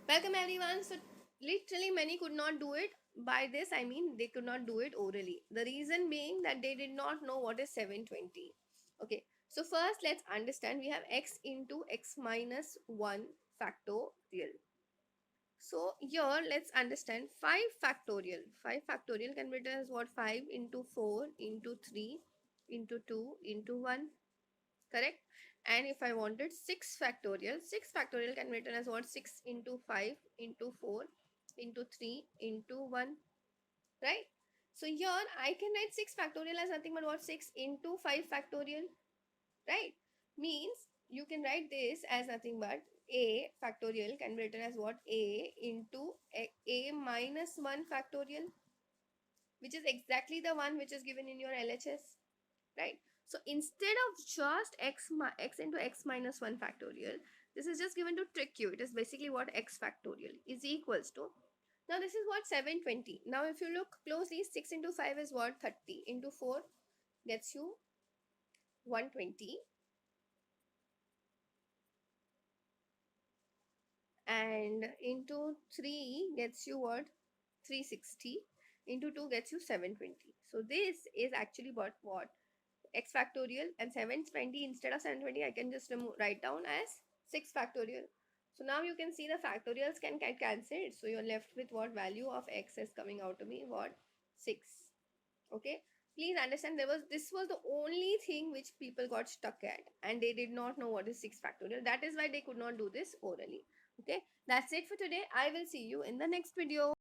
Welcome everyone. So literally many could not do it. By this I mean they could not do it orally. The reason being that they did not know what is 720. Okay. So first let's understand we have x into x minus 1 factorial. So here let's understand 5 factorial. 5 factorial can be written as what? 5 into 4 into 3 into 2 into 1. Correct? And if I wanted 6 factorial, 6 factorial can be written as what? 6 into 5 into 4 into 3 into 1. Right? So here I can write 6 factorial as nothing but what? 6 into 5 factorial. Right? Means you can write this as nothing but a factorial can be written as what? A into a minus 1 factorial, which is exactly the one which is given in your LHS. Right? So instead of just x into x minus 1 factorial, this is just given to trick you. It is basically what x factorial is equals to. Now this is what 720. Now if you look closely, 6 into 5 is what? 30 into 4 gets you 120, and into 3 gets you what? 360, into 2 gets you 720. So this is actually what x factorial, and 720 instead of 720 I can just write down as 6 factorial. So now you can see the factorials can get cancelled. So you're left with what value of x is coming out to be what? 6. Okay. Please understand this was the only thing which people got stuck at, and they did not know what is 6 factorial. That is why they could not do this orally. Okay. That's it for today. I will see you in the next video.